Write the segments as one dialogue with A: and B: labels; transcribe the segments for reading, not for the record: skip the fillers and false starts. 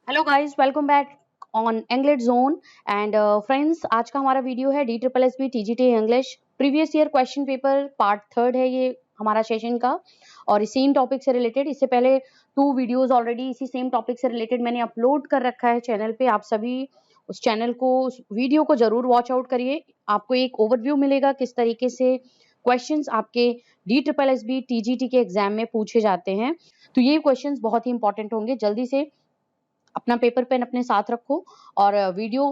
A: Hello guys, welcome back on English zone. And friends, आज का हमारा वीडियो है D triple S B TGT English previous year question paper part third है ये हमारा session का। और सेम टॉपिक से रिलेटेड इससे पहले 2 वीडियोस ऑलरेडी इसी सेम टॉपिक से रिलेटेड मैंने अपलोड कर रखा है चैनल पे। आप सभी उस चैनल को, उस वीडियो को जरूर वॉच आउट करिए। आपको एक ओवरव्यू मिलेगा किस तरीके से क्वेश्चंस आपके D triple S B TGT के एग्जाम में पूछे जाते हैं। तो ये क्वेश्चंस बहुत ही इंपॉर्टेंट होंगे। जल्दी से अपना पेपर पेन अपने साथ रखो और वीडियो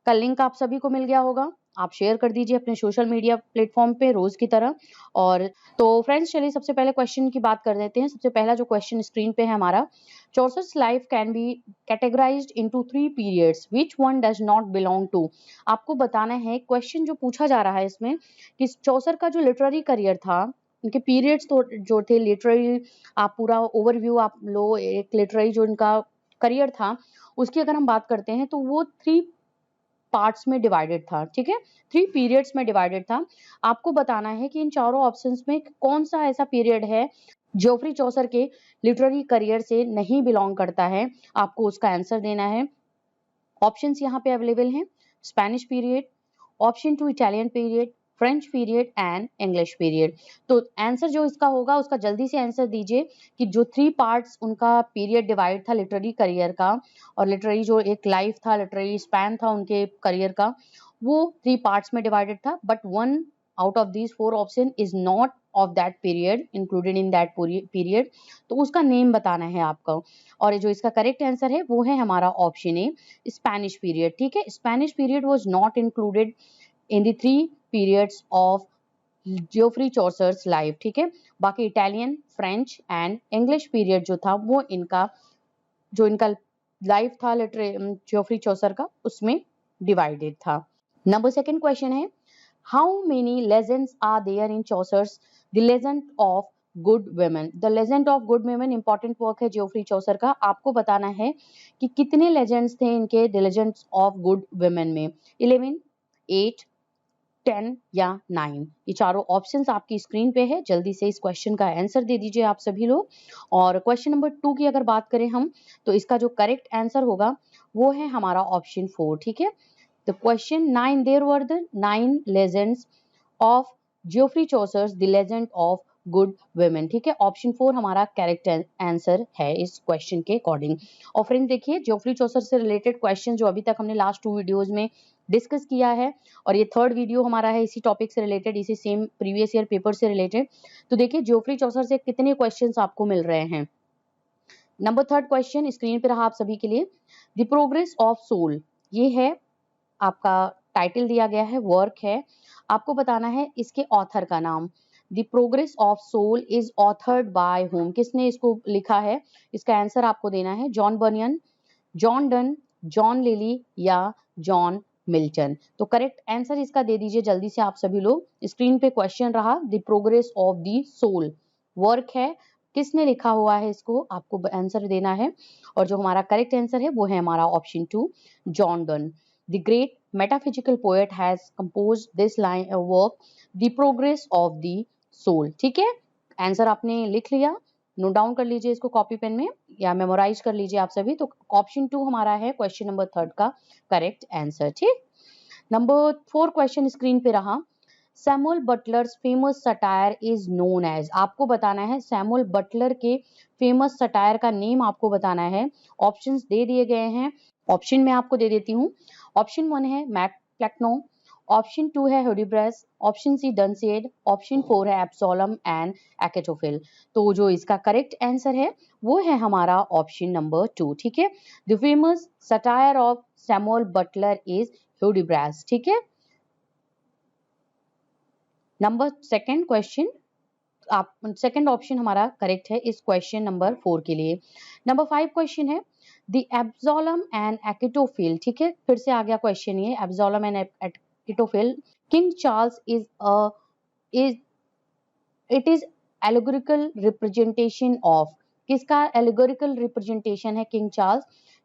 A: का लिंक आप सभी को मिल गया होगा। आप शेयर कर दीजिए अपने सोशल मीडिया प्लेटफॉर्म पे रोज की तरह। और तो फ्रेंड्स, चलिए सबसे पहले क्वेश्चन की बात कर देते हैं। सबसे पहला जो क्वेश्चन स्क्रीन पे है हमारा, Chaucer's life can be categorised into 3 periods which one does not belong to. आपको बताना है, क्वेश्चन जो पूछा जा रहा है इसमें कि चौसर का जो लिटरेरी करियर था, उनके पीरियड्स तो जो थे लिटरेरी, आप पूरा ओवरव्यू आप लो। एक लिटरेरी जो इनका करियर था उसकी अगर हम बात करते हैं तो वो 3 पार्ट्स में डिवाइडेड था। ठीक है, 3 पीरियड्स में डिवाइडेड था। आपको बताना है कि इन चारों ऑप्शंस में कौन सा ऐसा पीरियड है जोफ्री चौसर के लिटरेरी करियर से नहीं बिलोंग करता है। आपको उसका आंसर देना है। ऑप्शंस यहाँ पे अवेलेबल हैं: Spanish period, option 2 Italian period, French period and English period. तो आंसर जो इसका होगा उसका जल्दी से आंसर दीजिए कि जो 3 पार्ट्स उनका पीरियड डिवाइड था लिटरेरी करियर का, और लिटरेरी जो एक लाइफ था, लिटरेरी स्पैन था उनके करियर का, वो 3 पार्ट्स में डिवाइडेड था। But one out of these 4 option is not of that period, included in that period. तो उसका नेम बताना है आपको। और जो इसका करेक्ट आंसर है वो है हमारा ऑप्शन ए, स्पेनिश पीरियड। ठीक है, Spanish period was not included in the 3 periods of Geoffrey Chaucer's life. ठीक है, बाकी Italian, French and English period जो था वो इनका जो इनका लाइफ था जियोफ्री चौसर का, उसमें डिवाइडेड था। नंबर सेकंड क्वेश्चन है, how many legends are there in Chaucer's the legend of good women. The legend of good women important work है जियोफ्री चौसर का। आपको बताना है कि कितने लेजेंड्स थे इनके the legends of good women में। 11, 8, 10 या 9। ये चारों ऑप्शंस आपकी स्क्रीन पे है। जल्दी से इस क्वेश्चन का आंसर दे दीजिए आप सभी लोग। और क्वेश्चन नंबर 2 की अगर बात करें हम, तो इसका जो करेक्ट आंसर होगा वो है हमारा ऑप्शन 4। ठीक है, the question 9, there were the 9 legends of Geoffrey Chaucer's the legend of good women. ठीक है, ऑप्शन 4 हमारा करेक्ट आंसर है इस क्वेश्चन के अकॉर्डिंग। और फ्रेंड देखिए, जियोफ्री चौसर से रिलेटेड क्वेश्चन जो अभी तक हमने लास्ट 2 वीडियोज में डिस्कस किया है, और ये थर्ड वीडियो हमारा है इसी टॉपिक से रिलेटेड, इसी सेम प्रीवियस ईयर पेपर से रिलेटेड। तो देखिए जियोफ्री चौसर से कितने क्वेश्चंस आपको मिल रहे हैं। नंबर थर्ड क्वेश्चन स्क्रीन पे रहा आप सभी के लिए, द प्रोग्रेस ऑफ सोल। ये है आपका टाइटल दिया गया है, वर्क है। आपको बताना है इसके ऑथर का नाम। The progress of soul is authored by whom. किसने इसको लिखा है, इसका आंसर आपको देना है। John Bunyan, John Donne, John Lyly या जॉन मिल्टन। तो करेक्ट आंसर इसका दे दीजिए जल्दी से आप सभी लोग। स्क्रीन पे क्वेश्चन रहा, the progress of the soul work है, किसने लिखा हुआ है इसको आपको आंसर देना है। और जो हमारा करेक्ट आंसर है वो है हमारा option 2, John Donne. The great metaphysical poet has composed this line work, the progress of the soul. ठीक है, आंसर आपने लिख लिया, नोट डाउन कर लीजिए इसको कॉपी पेन में या मेमोराइज कर लीजिए आप सभी। तो ऑप्शन 2 हमारा है क्वेश्चन नंबर थर्ड का करेक्ट आंसर। ठीक, नंबर 4 क्वेश्चन स्क्रीन पे रहा, Samuel Butler's famous satire is known as. आपको बताना है सैमुअल बटलर के फेमस सटायर का नेम आपको बताना है। ऑप्शंस दे दिए गए हैं, ऑप्शन में आपको दे देती हूँ। ऑप्शन 1 है मैक प्लेक्नो, ऑप्शन 2 है हुडिब्रस, ऑप्शन सी डनसेड, ऑप्शन 4 है एब्सोलम एंड एकेटोफिल। तो जो इसका करेक्ट आंसर है वो है हमारा ऑप्शन नंबर 2। ठीक है, the famous satire of Samuel Butler is Hudibras. ठीक है, नंबर सेकंड क्वेश्चन, आप सेकंड ऑप्शन हमारा करेक्ट है इस क्वेश्चन नंबर 4 के लिए। नंबर 5 क्वेश्चन है, द एब्सोलम एंड एकेटोफिल। ठीक है, फिर से आ गया क्वेश्चन ये, Absalom and Achitophel. King Charles is it is allegorical representation of. किसका एलिगोरिकल रिप्रेजेंटेशन है किंग चार्ल्स?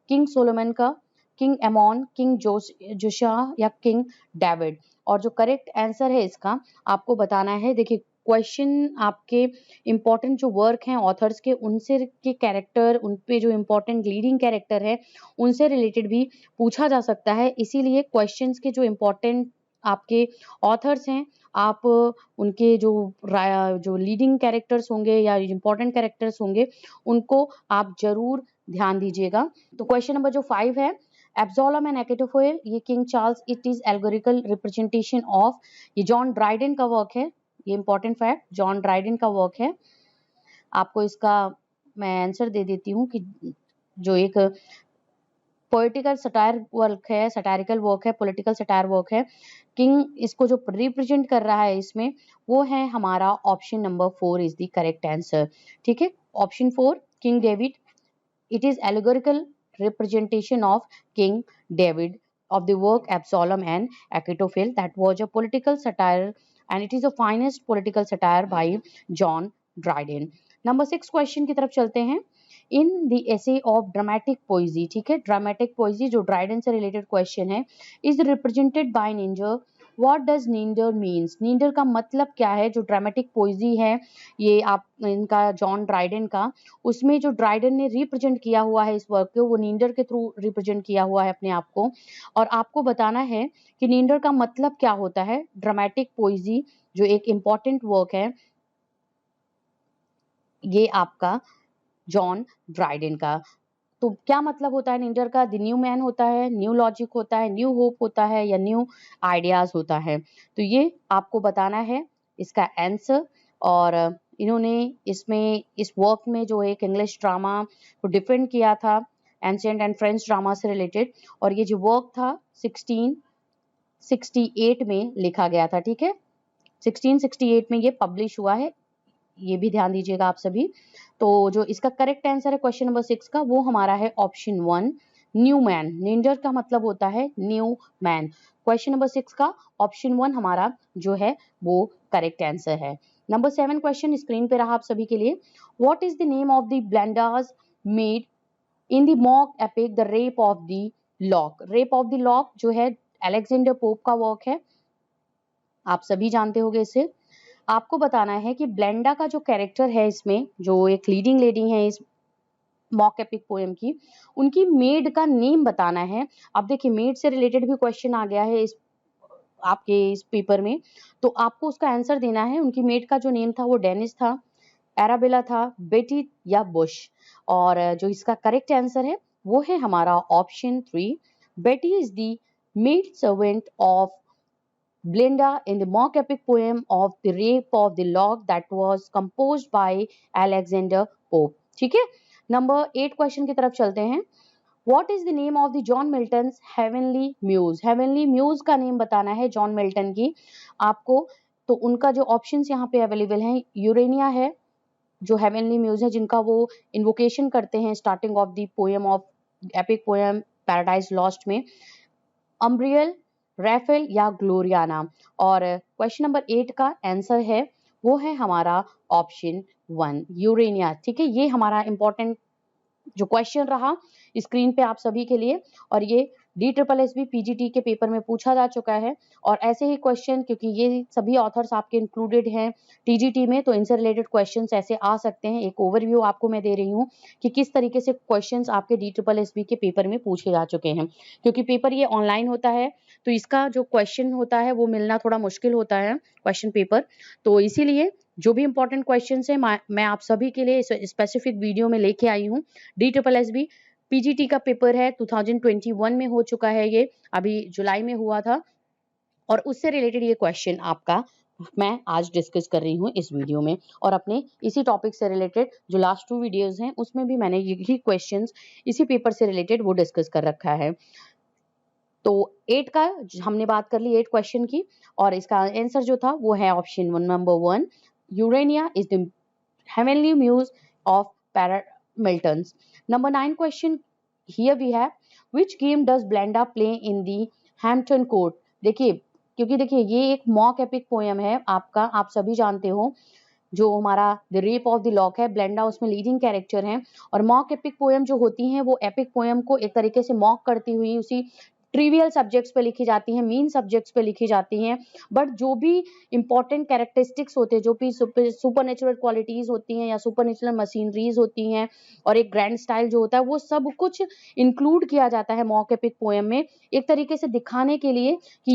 A: किंग सोलोमन का, किंग एमोन, किंग जोशा या किंग डेविड। और जो करेक्ट आंसर है इसका आपको बताना है। देखिए क्वेश्चन आपके इम्पोर्टेंट जो वर्क हैं ऑथर्स के उनसे के कैरेक्टर, उन पे जो इम्पोर्टेंट लीडिंग कैरेक्टर है उनसे रिलेटेड भी पूछा जा सकता है। इसीलिए क्वेश्चंस के जो इम्पोर्टेंट आपके ऑथर्स हैं, आप उनके जो लीडिंग कैरेक्टर्स होंगे या इम्पोर्टेंट कैरेक्टर्स होंगे उनको आप जरूर ध्यान दीजिएगा। तो क्वेश्चन नंबर जो 5 है, एब्सोलम एंड एकेटोफोइल, ये King Charles it is allegorical representation of, ये जॉन ड्राइडन का वर्क है। ये इंपॉर्टेंट फैक्ट जॉन ड्राइडन का वर्क है। आपको इसका मैं आंसर दे देती हूँ कि जो एक पोलिटिकल सटायर वर्क है, सटायरिकल वर्क है, पॉलिटिकल सटायर वर्क है, किंग इसको जो रिप्रेजेंट कर रहा है इसमें वो है हमारा option number 4 is the correct answer. ठीक है, option 4 king David, it is allegorical representation of King David of the work Absalom and Achitophel that was a political satire and it is the finest political satire by John Dryden। Number 6 question की तरफ चलते हैं। In the essay of dramatic poesy, ठीक है, dramatic poesy जो Dryden से related question है, is represented by Neander. What does Neander means, Neander का मतलब क्या है? जो ड्रामेटिक पोइजी है ये आप इनका जॉन ड्राइडन का, उसमें जो ड्राइडन ने रिप्रेजेंट किया हुआ है इस वर्क को, वो निंडर के थ्रू रिप्रेजेंट किया हुआ है अपने आप को। और आपको बताना है कि निंडर का मतलब क्या होता है। ड्रामेटिक पोइजी जो एक इम्पॉर्टेंट वर्क है ये आपका जॉन ड्राइडन का। तो क्या मतलब होता है निंडर का? द न्यू मैन होता है, न्यू लॉजिक होता है, न्यू होप होता है या न्यू आइडियाज होता है। तो ये आपको बताना है इसका आंसर। और इन्होंने इसमें इस वर्क में जो एक इंग्लिश ड्रामा को डिफरेंट किया था एंशिएंट एंड फ्रेंच ड्रामा से रिलेटेड, और ये जो वर्क था 1668 में लिखा गया था। ठीक है, 1668 में ये पब्लिश हुआ है, ये भी ध्यान दीजिएगा आप सभी। तो जो इसका करेक्ट आंसर है क्वेश्चन नंबर 6 का वो हमारा है ऑप्शन 1 न्यू मैन। निंजर का मतलब होता है न्यू मैन। क्वेश्चन नंबर 6 का ऑप्शन 1 हमारा जो है वो करेक्ट आंसर है। नंबर 7 क्वेश्चन स्क्रीन पे रहा आप सभी के लिए। What is the name of the Belinda's made in the mock epic the rape of the lock. Rape of the lock जो है अलेक्जेंडर पोप का वर्क है, आप सभी जानते होंगे इसे। आपको बताना है कि ब्लेंडा का जो कैरेक्टर है इसमें, जो एक लीडिंग लेडी है इस मॉक एपिक पोएम की, उनकी मेड का नेम बताना है। अब देखिए मेड से रिलेटेड भी क्वेश्चन आ गया है इस आपके इस पेपर में, तो आपको उसका आंसर देना है। उनकी मेड का जो नेम था वो डेनिस था, एराबेला था, बेटी या बुश। और जो इसका करेक्ट आंसर है वो है हमारा ऑप्शन 3 बेटी is the maid servant of Blenda in the mock epic poem of the rape of the lock that was composed by Alexander Pope। ठीक है, नंबर 8 क्वेश्चन की तरफ चलते हैं। What is the name of the John Milton's Heavenly Muse? Heavenly Muse का name बताना है John Milton की आपको। तो उनका जो ऑप्शंस यहाँ पे अवेलेबल हैं, यूरेनिया है जो हेवनली म्यूज है जिनका वो इन्वोकेशन करते हैं starting of the poem of epic poem paradise lost में, अम्ब्रियल, राफेल या ग्लोरियाना। और क्वेश्चन नंबर 8 का आंसर है वो है हमारा ऑप्शन 1 यूरेनिया। ठीक है, ये हमारा इंपॉर्टेंट जो क्वेश्चन रहा स्क्रीन पे आप सभी के लिए, और ये DSSB PGT के पेपर में पूछा जा चुका है। और ऐसे ही क्वेश्चन, क्योंकि ये सभी ऑथर्स आपके इंक्लूडेड हैं TGT में, तो इनसे रिलेटेड क्वेश्चंस ऐसे आ सकते हैं। एक ओवरव्यू आपको मैं दे रही हूँ कि किस तरीके से क्वेश्चंस आपके DSSB के पेपर में पूछे जा चुके हैं। क्योंकि पेपर ये ऑनलाइन होता है तो इसका जो क्वेश्चन होता है वो मिलना थोड़ा मुश्किल होता है क्वेश्चन पेपर। तो इसीलिए जो भी इंपॉर्टेंट क्वेश्चंस हैं मैं आप सभी के लिए स्पेसिफिक वीडियो में लेके आई हूँ। DSSB PGT का पेपर है 2021 में हो चुका है, ये अभी जुलाई में हुआ था, और उससे रिलेटेड ये क्वेश्चन आपका मैं आज डिस्कस कर रही हूँ इस वीडियो में। और अपने इसी टॉपिक से रिलेटेड जो लास्ट 2 वीडियोस हैं उसमें भी मैंने यही क्वेश्चंस इसी पेपर से रिलेटेड वो डिस्कस कर रखा है। तो 8 का हमने बात कर ली 8 क्वेश्चन की, और इसका आंसर जो था वो है option number 1 Urania is the heavenly muse of Milton's. Number 9 question here we have which game does Belinda play in the Hampton Court. देखिए, क्योंकि देखिए ये एक मॉक एपिक पोएम है आपका, आप सभी जानते हो जो हमारा the rape of the lock है, ब्लेंडा उसमें लीडिंग कैरेक्टर है। और मॉक एपिक पोएम जो होती हैं वो एपिक पोएम को एक तरीके से मॉक करती हुई उसी ट्रिवियल सब्जेक्ट्स पे लिखी जाती हैं, मीन सब्जेक्ट्स पे लिखी जाती हैं, बट जो भी इंपॉर्टेंट कैरेक्टरिस्टिक्स होते हैं, जो भी सुपर क्वालिटीज होती हैं या सुपर मशीनरीज होती हैं और एक ग्रैंड स्टाइल जो होता है, वो सब कुछ इंक्लूड किया जाता है मॉक एपिक पोएम में, एक तरीके से दिखाने के लिए कि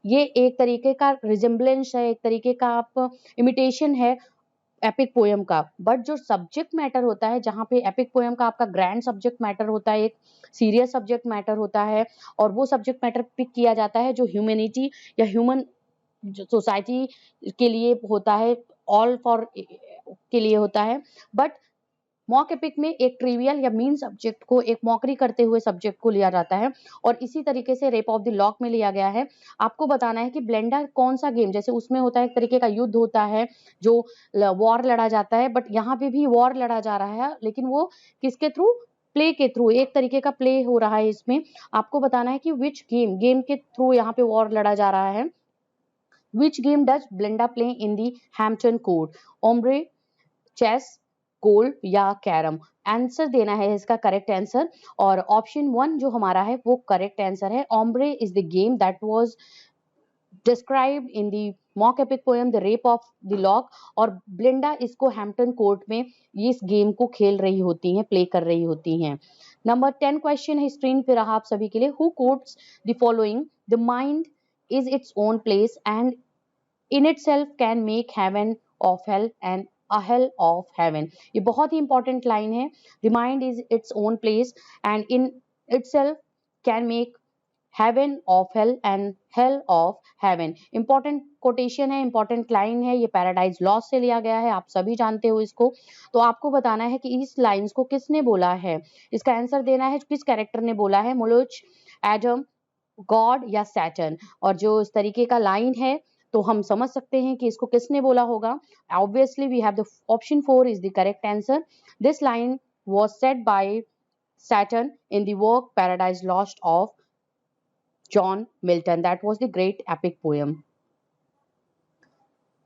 A: ये एक तरीके का रिजेम्बलेंस है, एक तरीके का आप इमिटेशन है एपिक पोएम का। बट जो सब्जेक्ट मैटर होता है, जहाँ पे एपिक पोएम का आपका ग्रैंड सब्जेक्ट मैटर होता है, एक सीरियस सब्जेक्ट मैटर होता है, और वो सब्जेक्ट मैटर पिक किया जाता है जो ह्यूमैनिटी या ह्यूमन सोसाइटी के लिए होता है, ऑल फॉर के लिए होता है। बट मॉक एपिक में एक ट्रिवियल या मीन सब्जेक्ट को एक मॉकरी करते हुए सब्जेक्ट को लिया जाता है, और इसी तरीके से रेप ऑफ द लॉक में लिया गया है। आपको बताना है कि ब्लेंडर कौन सा गेम, जैसे उसमें होता है एक तरीके का युद्ध होता है जो वॉर लड़ा जाता है, बट यहाँ पे भी वॉर लड़ा जा रहा है, लेकिन वो किसके थ्रू, प्ले के थ्रू, एक तरीके का प्ले हो रहा है इसमें। आपको बताना है कि विच गेम के थ्रू यहाँ पे वॉर लड़ा जा रहा है। Which game does Belinda play in the Hampton Court, ombre, chess, golf या कैरम। आंसर देना है इसका करेक्ट आंसर, और ऑप्शन 1 जो हमारा है वो करेक्ट आंसर है। Ombre is the game that was described in the mock epic poem the rape of the lock, और ब्लिंडा इसको हैम्पटन कोर्ट में इस गेम को खेल रही होती हैं, प्ले कर रही होती हैं। नंबर 10 क्वेश्चन है स्क्रीन पे रहा आप सभी के लिए। Who quotes the following, the mind is its own place and in itself can make heaven of hell and a hell of heaven। ये बहुत ही इंपॉर्टेंट लाइन है। The mind is its own place and in itself can make heaven of hell and hell of heaven। Important quotation है, important line है, ये paradise lost से लिया गया है, आप सभी जानते हो इसको। तो आपको बताना है कि इस लाइन्स को किसने बोला है, इसका आंसर देना है किस कैरेक्टर ने बोला है, मोलोच, एडम, गॉड या सैटर्न। और जो इस तरीके का लाइन है तो हम समझ सकते हैं कि इसको किसने बोला होगा। Obviously we have the option 4 is the correct answer. This line was said by Saturn in the work paradise lost of John Milton. That was the great epic poem.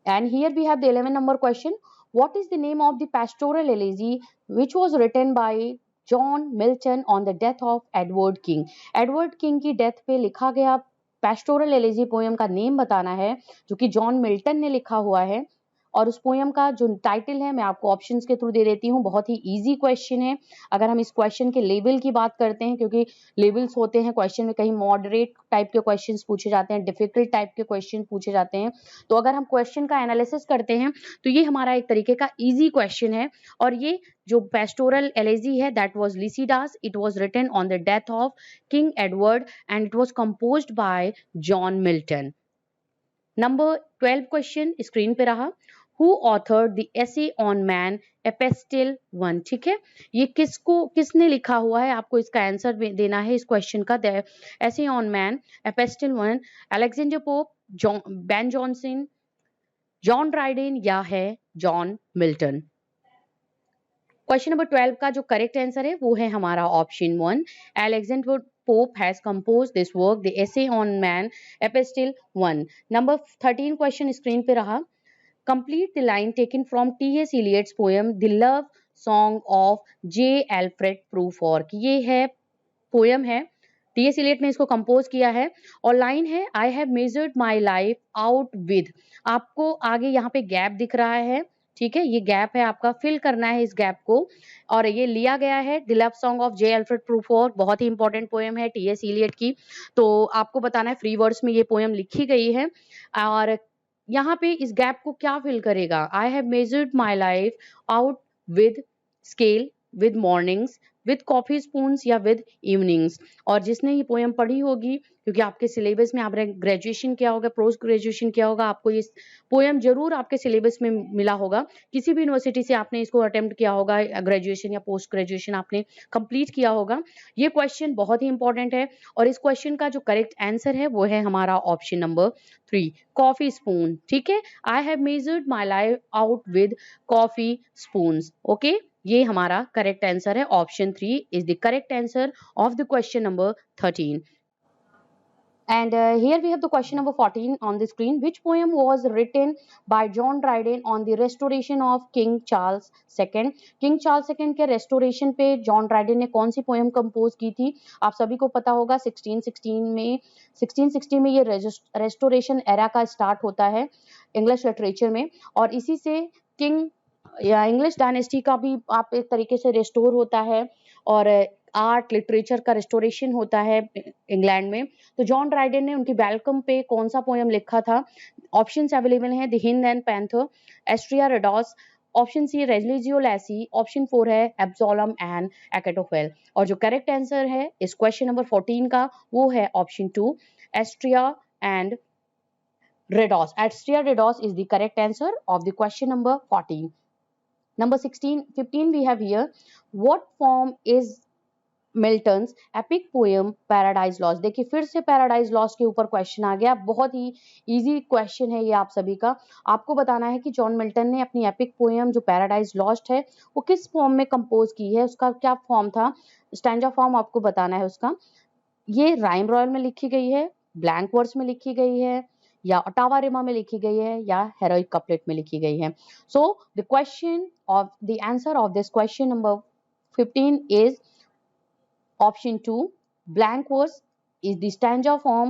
A: And here we have the 11 number question. What is the name of the pastoral elegy which was written by John Milton on the death of Edward King? Edward King की death पे लिखा गया pastoral elegy poem का name बताना है, जो कि John Milton ने लिखा हुआ है। और उस पोएम का जो टाइटल है मैं आपको ऑप्शंस के थ्रू दे देती हूँ। बहुत ही इजी क्वेश्चन है। अगर हम इस क्वेश्चन के लेवल की बात करते हैं, क्योंकि लेवल्स होते हैं क्वेश्चन में, कहीं मॉडरेट टाइप के क्वेश्चंस पूछे जाते हैं, डिफिकल्ट टाइप के क्वेश्चन पूछे जाते हैं। तो अगर हम क्वेश्चन का एनालिसिस करते हैं तो ये हमारा एक तरीके का इजी क्वेश्चन है। और ये जो पेस्टोरल एलेजी है that was Lycidas, it was written on the death of king Edward and it was composed by John Milton. Number 12 question screen पे रहा। Who authored the essay on man epistle 1? ठीक है, ये किसने लिखा हुआ है, आपको इसका आंसर देना है इस क्वेश्चन का। essay on man epistle 1, Alexander pope, Ben Jonson, John Dryden या है जॉन मिल्टन। क्वेश्चन नंबर 12 का जो करेक्ट आंसर है वो है हमारा option 1, Alexander Pope has composed this work, the essay on man, epistle 1। Number 13 question screen पे रहा। Complete the line taken from T.S. Eliot's poem The Love Song of J. Alfred Prufrock। ये है poem है, T.S. Eliot ने इसको compose किया है, और लाइन है I have measured my life out with। आपको आगे यहाँ पे गैप दिख रहा है, ठीक है, ये गैप है, आपका फिल करना है इस गैप को। और ये लिया गया है the love song of J Alfred Prufrock, बहुत ही इंपॉर्टेंट पोएम है टी.एस. इलियट की। तो आपको बताना है फ्री वर्ड्स में ये पोएम लिखी गई है, और यहाँ पे इस गैप को क्या फिल करेगा, I have measured my life out with scale, with mornings, with coffee spoons या विद इवनिंग्स। और जिसने ये पोएम पढ़ी होगी, क्योंकि आपके सिलेबस में आपने ग्रेजुएशन किया होगा, पोस्ट ग्रेजुएशन किया होगा, आपको ये पोएम जरूर आपके सिलेबस में मिला होगा। किसी भी यूनिवर्सिटी से आपने इसको अटेम्प्ट किया होगा, ग्रेजुएशन या पोस्ट ग्रेजुएशन आपने कंप्लीट किया होगा। ये क्वेश्चन बहुत ही इंपॉर्टेंट है, और इस क्वेश्चन का जो करेक्ट आंसर है वो है हमारा ऑप्शन नंबर 3, कॉफी स्पून। ठीक है, I have measured my life out with coffee spoons. Okay, ये हमारा करेक्ट आंसर है। Option 3 is the correct answer of the question number 13। And here we have the question number 14 on the screen. Which poem was written by John Dryden on the restoration of King Charles II? King Charles II के restoration पे John Dryden ने कौन सी poem compose की थी? आप सभी को पता होगा 1660 में ये रेस्टोरेशन एरा का स्टार्ट होता है इंग्लिश लिटरेचर में, और इसी से किंग या इंग्लिश डायनेस्टी का भी आप एक तरीके से रेस्टोर होता है, और आर्ट लिटरेचर का रेस्टोरेशन होता है इंग्लैंड में। तो जॉन ड्राइडन ने उनकी वेलकम पे कौन सा पोएम लिखा था? ऑप्शंस अवेलेबल हैं, the hind and panther, Astraea Redux, option C Religio Laici, option 4 है एब्सोलम एंड एकेटोफेल। और जो करेक्ट आंसर है इस क्वेश्चन नंबर 14 का वो है option 2 Astraea and Redux. Astraea Redux is the correct answer of the question number 14. Number 15 we have here. What form is Milton's epic poem paradise lost? देखिए फिर से पैराडाइज लॉस्ट के ऊपर क्वेश्चन आ गया, बहुत ही इजी क्वेश्चन है ये आप सभी का। आपको बताना है कि जॉन मिल्टन ने अपनी एपिक पोएम जो पैराडाइज लॉस्ट है वो किस फॉर्म में कंपोज की है, उसका क्या फॉर्म था, स्टैंजा फॉर्म आपको बताना है उसका। ये राइम रॉयल में लिखी गई है, ब्लैंक वर्स में लिखी गई है, या ओटावा रिमा में लिखी गई है, या हेरोइक कपलेट में लिखी गई है? So the question of the answer of this question number 15 is option 2 blank verse is the stanza form.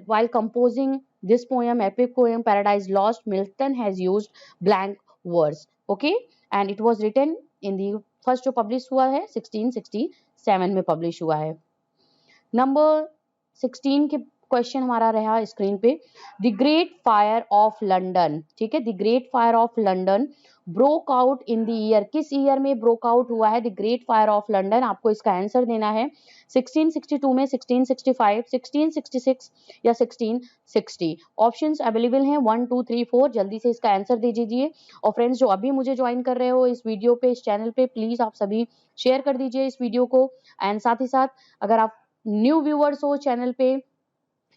A: While composing this poem, epic poem Paradise Lost, Milton has used blank verse. Okay, and it was written in the first जो publish हुआ है 1667 में publish हुआ है। Number 16 के question हमारा रहा screen पे, the great fire of London, ठीक है, the great fire of London broke out in the year, किस ईयर में ब्रोक आउट हुआ है the great fire of London? आपको इसका आंसर देना है 1662 में, 1665, 1666 या 1660। ऑप्शंस अवेलेबल हैं 1 2 3 4, जल्दी से इसका आंसर दे दीजिए। और फ्रेंड्स जो अभी मुझे ज्वाइन कर रहे हो इस वीडियो पे, इस चैनल पे, प्लीज आप सभी शेयर कर दीजिए इस वीडियो को। एंड साथ ही साथ अगर आप न्यू व्यूअर्स हो चैनल पे,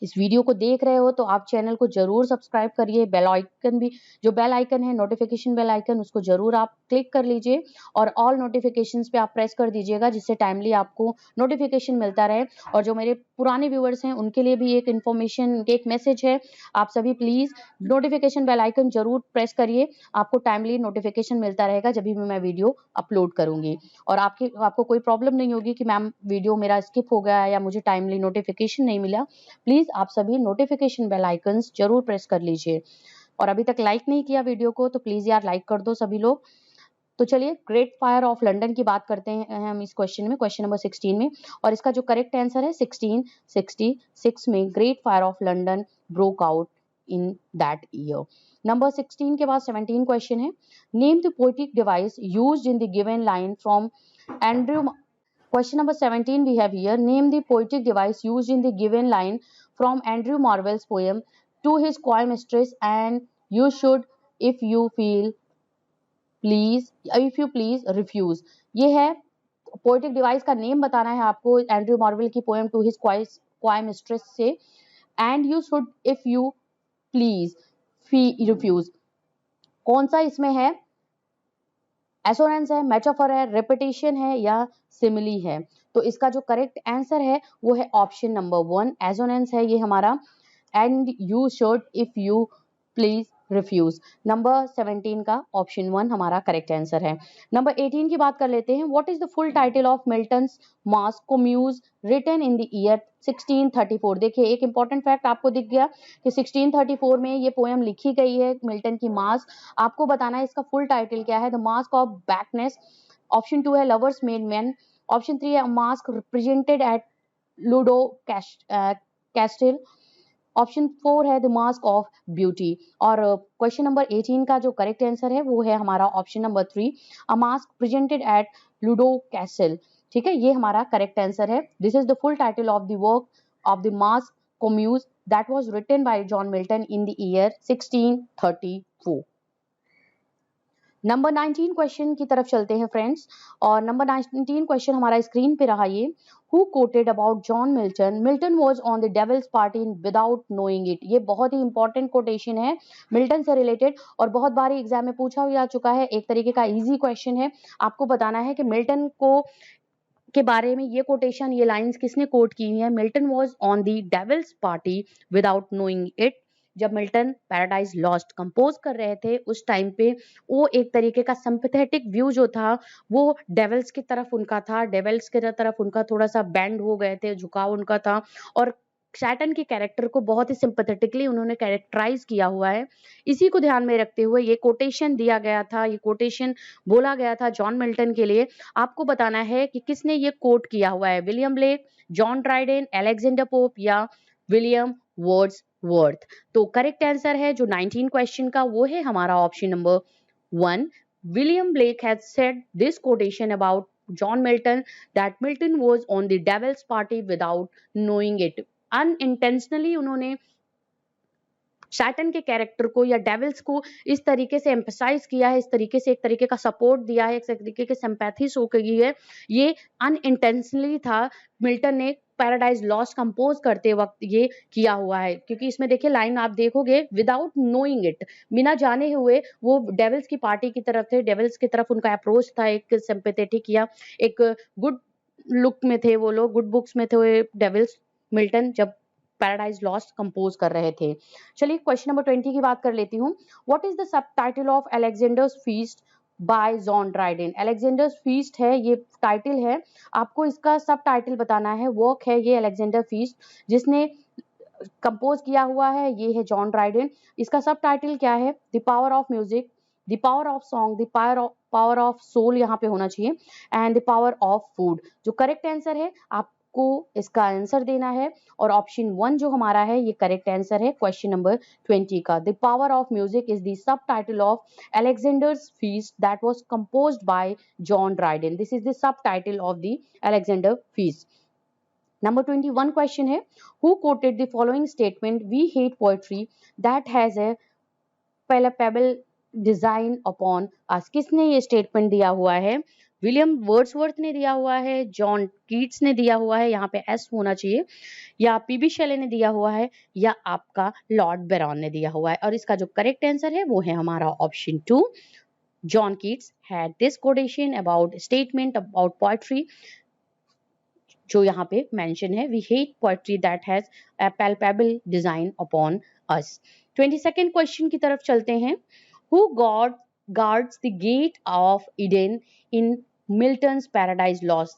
A: इस वीडियो को देख रहे हो, तो आप चैनल को जरूर सब्सक्राइब करिए। बेल आइकन भी, जो बेल आइकन है नोटिफिकेशन बेल आइकन, उसको जरूर आप क्लिक कर लीजिए और ऑल नोटिफिकेशंस पे आप प्रेस कर दीजिएगा, जिससे टाइमली आपको नोटिफिकेशन मिलता रहे। और जो मेरे पुराने व्यूअर्स हैं उनके लिए भी एक इन्फॉर्मेशन, एक मैसेज है, आप सभी प्लीज नोटिफिकेशन बेल आइकन जरूर प्रेस करिए, आपको टाइमली नोटिफिकेशन मिलता रहेगा जब भी मैं वीडियो अपलोड करूंगी। और आपको कोई प्रॉब्लम नहीं होगी कि मैम वीडियो मेरा स्किप हो गया या मुझे टाइमली नोटिफिकेशन नहीं मिला। प्लीज आप सभी नोटिफिकेशन बेल आइकन्स जरूर प्रेस कर लीजिए। और अभी तक लाइक नहीं किया वीडियो को तो प्लीज यार लाइक कर दो सभी लोग। तो चलिए ग्रेट फायर ऑफ लंदन की बात करते हैं हम इस क्वेश्चन में, क्वेश्चन नंबर 16 में, और इसका जो करेक्ट आंसर है 1666 में great fire of London broke out in that year. Number 16 के बाद 17 क्वेश्चन है, name the poetic device used in the given line from Andrew. Question number 17 we have here, name the poetic device used in the given line from Andrew Marvell's poem to his choir mistress and you should if you please refuse। ये है poetic device का name बताना है आपको Andrew Marvell की poem to his coy mistress से, and you should if you please refuse. कौन सा इसमें है? एसोनेंस है, मेटाफर है, रेपिटेशन है, या सिमिली है? तो इसका जो करेक्ट आंसर है वो है ऑप्शन नंबर 1 एसोनेंस है ये हमारा, and you should if you please refuse. Number 17 का ऑप्शन 1 हमारा करेक्ट आंसर है। नंबर 18 की बात कर लेते हैं, what is the full title of Milton's masque Comus written in the year 1634? देखिए एक इंपॉर्टेंट फैक्ट आपको दिख गया कि 1634 में ये पोएम लिखी गई है मिल्टन की मास। आपको बताना है इसका फुल टाइटल क्या है, the masque of blackness. Option 2 है लवर्स मेड मैन, ऑप्शन 3 है masque represented at Ludlow Castle, option 4 है द मास्क ऑफ ब्यूटी। और क्वेश्चन नंबर 18 का जो करेक्ट आंसर है वो है हमारा option number 3 a masque presented at Ludlow Castle. ठीक है, ये हमारा करेक्ट आंसर है। This is the full title of the work of the masque Comus that was written by John Milton in the year 1634। Number 19 question की तरफ चलते हैं friends, और नंबर 19 क्वेश्चन हमारा स्क्रीन पे रहा ये, who quoted about John Milton, Milton was on the devil's party without knowing it. ये बहुत ही इंपॉर्टेंट कोटेशन है मिल्टन से रिलेटेड और बहुत बार एग्जाम में पूछा जा चुका है, एक तरीके का इजी क्वेश्चन है। आपको बताना है कि मिल्टन को के बारे में ये कोटेशन, ये लाइंस किसने कोट की है? Milton was on the devil's party without knowing it. जब मिल्टन पैराडाइज लॉस्ट कंपोज कर रहे थे उस टाइम पे वो एक तरीके का सिंपैथेटिक व्यू जो था वो डेविल्स की तरफ उनका था, डेविल्स की तरफ उनका थोड़ा सा बैंड हो गए थे, झुकाव उनका था, और सैटन के कैरेक्टर को बहुत ही सिंपैथेटिकली उन्होंने कैरेक्टराइज किया हुआ है। इसी को ध्यान में रखते हुए ये कोटेशन दिया गया था, ये कोटेशन बोला गया था जॉन मिल्टन के लिए। आपको बताना है कि किसने ये कोट किया हुआ है, William Blake, John Dryden, Alexander Pope या विलियम वर्ड्सवर्थ। तो करेक्ट आंसर है जो 19 क्वेश्चन का वो है हमारा option number 1। William Blake has said this quotation about John Milton that Milton was on the devil's party without knowing it. Unintentionally उन्होंने Satan के कैरेक्टर को या डेविल्स को इस तरीके से एम्फसाइज किया है, इस तरीके से एक तरीके का सपोर्ट दिया है, एक तरीके की सिंपैथी शो की है, ये अनइंटेंशनली था। मिल्टन ने पैराडाइज लॉस्ट कंपोज करते वक्त ये किया हुआ है, क्योंकि इसमें देखिए लाइन आप देखोगे विदाउट नोइंग इट, बिना जाने हुए वो डेविल्स की पार्टी की तरफ थे, डेविल्स की तरफ उनका अप्रोच था, एक सिंपैथेटिक या एक गुड लुक में थे वो लोग, गुड बुक्स में थे डेविल्स मिल्टन जब पैराडाइज लॉस्ट कंपोज कर रहे थे। चलिए क्वेश्चन नंबर 20 की बात कर लेती हूँ। What is the sub title of Alexander's feast bye John Dryden? Alexander's feast है, ये टाइटल है, आपको इसका सब टाइटल बताना है। वर्क है ये अलेक्जेंडर फीस्ट, जिसने कंपोज किया हुआ है ये है जॉन ड्राइडेन। इसका सब टाइटल क्या है? The power of music, the power of song, the power of soul यहाँ पे होना चाहिए, and the power of food. जो करेक्ट आंसर है आपको इसका आंसर देना है, और ऑप्शन 1 जो हमारा है ये करेक्ट आंसर है क्वेश्चन नंबर 20 का। The power of music is the sub title of Alexander's feast that was composed by John Dryden. This is the sub title of the Alexander feast. Number 21 question है, who quoted the following statement, we hate poetry that has a palpable design upon us? किसने ये statement दिया हुआ है? William Wordsworth ने दिया हुआ है, जॉन कीट्स ने दिया हुआ है, यहाँ पे एस होना चाहिए, या पीबी शेले ने दिया हुआ है, या आपका लॉर्ड बेरॉन ने दिया हुआ है। और इसका जो करेक्ट आंसर है वो है हमारा option 2। John Keats had this quotation about statement about poetry जो यहाँ पे मेंशन है, we hate poetry that has a palpable design upon us. 22nd question की तरफ चलते हैं। Who god guards the gate of Eden in Milton's paradise lost?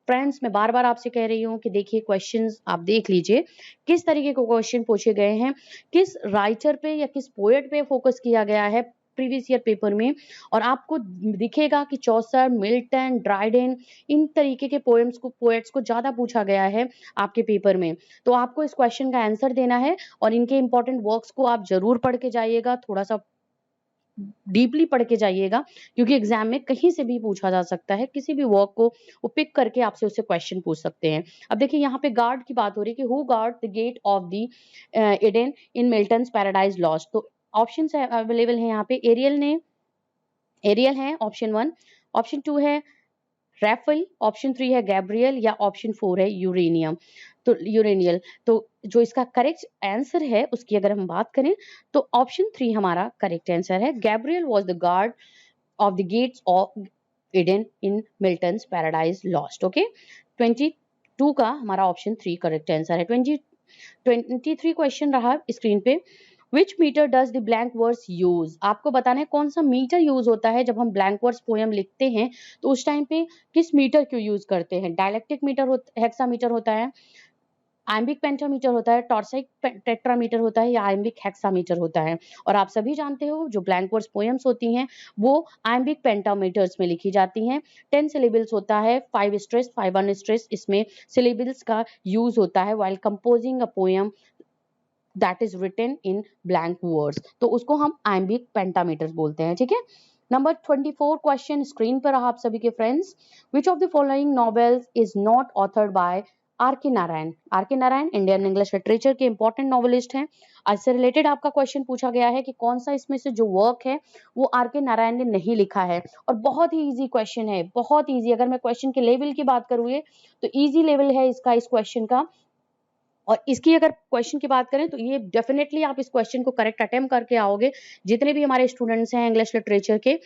A: Friends मैं बार बार आपसे कह रही हूँ कि देखिए क्वेश्चंस आप देख लीजिए किस तरीके के क्वेश्चन पूछे गए हैं, किस राइटर पे या किस पोएट पे फोकस किया गया है प्रीवियस ईयर पेपर में, और आपको दिखेगा कि चौसर, मिल्टन, ड्राइडेन, इन तरीके के पोएट्स को ज्यादा पूछा गया है आपके पेपर में। तो आपको इस क्वेश्चन का आंसर देना है, और इनके इंपॉर्टेंट वर्क्स को आप जरूर पढ़ के जाइएगा, थोड़ा सा डीपली पढ़ के जाइएगा, क्योंकि एग्जाम में कहीं से भी पूछा जा सकता है, किसी भी वर्क को वो पिक करके आपसे उससे क्वेश्चन पूछ सकते हैं। अब देखिए यहाँ पे गार्ड की बात हो रही है कि who guard the gate of the Eden in Milton's paradise lost. तो ऑप्शन अवेलेबल है यहाँ पे, एरियल है ऑप्शन 1, ऑप्शन 2 है रैफल, ऑप्शन 3 है गैब्रियल, या ऑप्शन 4 है यूरेनियल। तो जो इसका करेक्ट आंसर है उसकी अगर हम बात करें तो ऑप्शन 3 हमारा करेक्ट आंसर है। Gabriel was the guard of the gates of Eden in Milton's paradise lost. Okay, 22 का हमारा ऑप्शन 3 करेक्ट आंसर है। 23 क्वेश्चन रहा स्क्रीन पे। Which meter does the blank verse use? आपको बताना है कौन सा मीटर यूज होता है जब हम ब्लैंक वर्स पोएम लिखते हैं, तो उस टाइम पे किस मीटर को यूज करते हैं? डायलेक्ट्रिक मीटर हेक्सामीटर होता है, आइम्बिक पेंटामीटर होता है, टॉर्सिक टेट्रामीटर होता है, या आइम्बिक हेक्सामीटर होता है। और आप सभी जानते हो जो ब्लैंक वर्स पोएम्स होती हैं वो आइम्बिक पेंटामीटर्स में लिखी जाती हैं। 10 सिलेबल्स होता है, 5 स्ट्रेस 5 अनस्ट्रेस इसमें सिलेबल्स का यूज होता है while composing a poem that is written in blank words, तो उसको हम iambic pentameters बोलते हैं। ठीक है, नंबर 24 क्वेश्चन स्क्रीन पर रहा आप सभी के friends. Which of the following novels is not authored by R K Narayan? R K Narayan Indian English literature के इंपॉर्टेंट नॉवेलिस्ट हैं। इससे रिलेटेड आपका क्वेश्चन पूछा गया है कि कौन सा इसमें से जो वर्क है वो आर के नारायण ने नहीं लिखा है, और बहुत ही इजी क्वेश्चन है, बहुत इजी। अगर मैं क्वेश्चन के लेवल की बात करूँ तो इजी लेवल है इसका, इस क्वेश्चन का। और इसकी अगर क्वेश्चन की बात करें तो ये डेफिनेटली आप इस क्वेश्चन को करेक्ट अटेम्प्ट करके आओगे, जितने भी हमारे स्टूडेंट्स हैं इंग्लिश लिटरेचर के।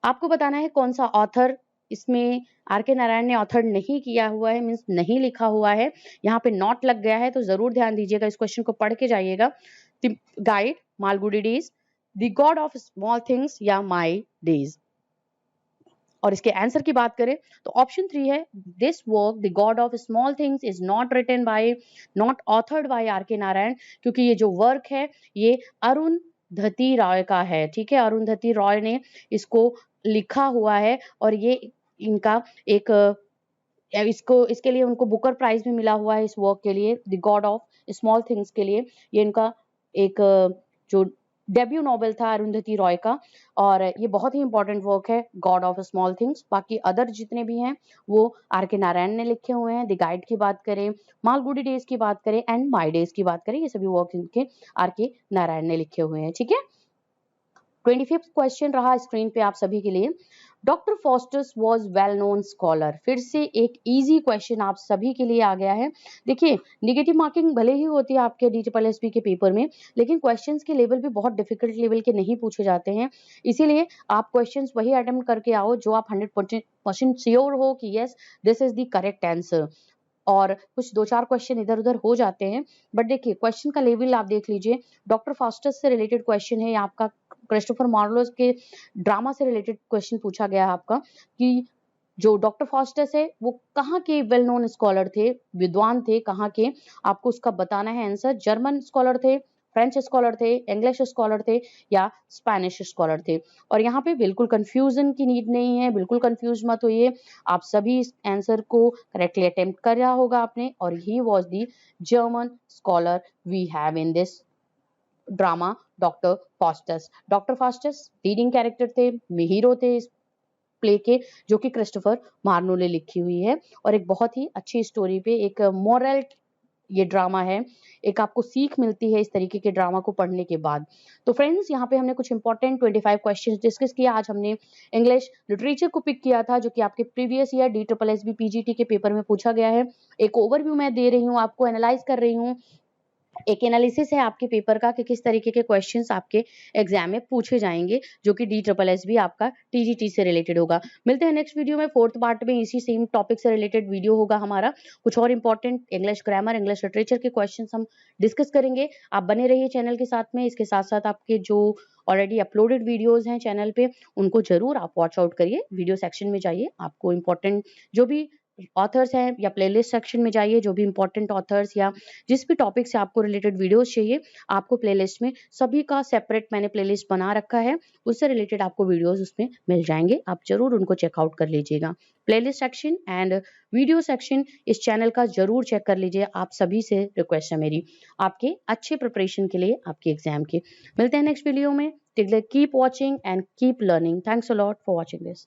A: आपको बताना है कौन सा ऑथर इसमें आर के नारायण ने ऑथर नहीं किया हुआ है, मीन्स नहीं लिखा हुआ है, यहाँ पे नॉट लग गया है, तो जरूर ध्यान दीजिएगा, इस क्वेश्चन को पढ़ के जाइएगा। The guide, Malgudi days, the god of small things या माई डेज। और इसके आंसर की बात करें तो ऑप्शन 3 है, this work the god of small things is not written by, not authored by R K Narayan, क्योंकि ये जो वर्क है ये अरुंधति रॉय का है, ठीक है, अरुंधति रॉय ने इसको लिखा हुआ है और ये इनका एक इसके लिए उनको बुकर प्राइज भी मिला हुआ है इस वर्क के लिए, the god of small things के लिए। ये इनका एक जो डेब्यू नॉवेल था अरुंधति रॉय का, और ये बहुत ही इंपॉर्टेंट वर्क है गॉड ऑफ स्मॉल थिंग्स। बाकी अदर जितने भी हैं वो आर के नारायण ने लिखे हुए हैं। द गाइड की बात करें, मालगुडी डेज की बात करें एंड माई डेज की बात करें, ये सभी वर्क इनके आर के नारायण ने लिखे हुए हैं, ठीक है। 25th क्वेश्चन रहा स्क्रीन पे आप सभी के लिए। Doctor Faustus was well known scholar, फिर से एक इजी क्वेश्चन आप सभी के लिए आ गया है। देखिए, निगेटिव मार्किंग भले ही होती है आपके DSSB के पेपर में, लेकिन क्वेश्चंस के लेवल भी बहुत डिफिकल्ट लेवल के नहीं पूछे जाते हैं, इसीलिए आप क्वेश्चंस वही अटेम्प्ट करके आओ जो आप 100% श्योर हो कि yes this is the correct answer. और कुछ 2-4 क्वेश्चन इधर उधर हो जाते हैं, बट देखिए क्वेश्चन का लेवल आप देख लीजिए। डॉक्टर फास्टस से रिलेटेड क्वेश्चन है, आपका क्रिस्टोफर मार्लोस के ड्रामा से रिलेटेड क्वेश्चन पूछा गया है आपका कि जो डॉक्टर फास्टस है वो कहाँ के वेल नोन स्कॉलर थे, विद्वान थे, कहाँ के, आपको उसका बताना है आंसर। जर्मन स्कॉलर थे, फ्रेंच स्कॉलर थे, इंग्लिश स्कॉलर थे या स्पेनिश स्कॉलर थे। और यहाँ पे बिल्कुल कंफ्यूजन की नीड नहीं है, बिल्कुल कंफ्यूज मत होइए, आप सभी इस आंसर को करेक्टली अटेम्प्ट कर रहा होगा आपने। और he was the German scholar we have in this drama doctor Faustus. Doctor Faustus leading character थे, हीरो थे इस प्ले के, जो कि क्रिस्टोफर मार्लो ने लिखी हुई है। और एक बहुत ही अच्छी स्टोरी पे एक मॉरल ये ड्रामा है, एक आपको सीख मिलती है इस तरीके के ड्रामा को पढ़ने के बाद। तो फ्रेंड्स, यहाँ पे हमने कुछ इंपॉर्टेंट 25 क्वेश्चंस डिस्कस किया। आज हमने इंग्लिश लिटरेचर को पिक किया था, जो कि आपके प्रीवियस ईयर DSSB PGT के पेपर में पूछा गया है। एक ओवरव्यू मैं दे रही हूँ आपको, एनालाइज कर रही हूँ, एक एनालिसिस है आपके पेपर का कि किस तरीके के क्वेश्चंस आपके एग्जाम में पूछे जाएंगे, जो कि DSSB आपका TGT से रिलेटेड होगा। मिलते हैं नेक्स्ट वीडियो में, 4th पार्ट में इसी सेम टॉपिक से रिलेटेड वीडियो होगा हमारा। कुछ और important English grammar, English literature के क्वेश्चंस हम डिस्कस करेंगे। आप बने रहिए चैनल के साथ में। इसके साथ साथ आपके जो ऑलरेडी अपलोडेड वीडियोज हैं चैनल पे, उनको जरूर आप वॉच आउट करिए। वीडियो सेक्शन में जाइए, आपको इंपॉर्टेंट जो भी ऑथर्स हैं या प्लेलिस्ट सेक्शन में जाइए, जो भी इंपॉर्टेंट ऑथर्स या जिस भी टॉपिक से आपको रिलेटेड वीडियोस चाहिए, आपको प्लेलिस्ट में सभी का सेपरेट मैंने प्लेलिस्ट बना रखा है, उससे रिलेटेड आपको वीडियोस उसमें मिल जाएंगे, आप जरूर उनको चेकआउट कर लीजिएगा। Playlist section and video section इस चैनल का जरूर चेक कर लीजिए, आप सभी से रिक्वेस्ट है मेरी, आपके अच्छे प्रिपरेशन के लिए, आपके एग्जाम के। मिलते हैं नेक्स्ट वीडियो में, till then keep watching and keep learning. Thanks a lot for watching this.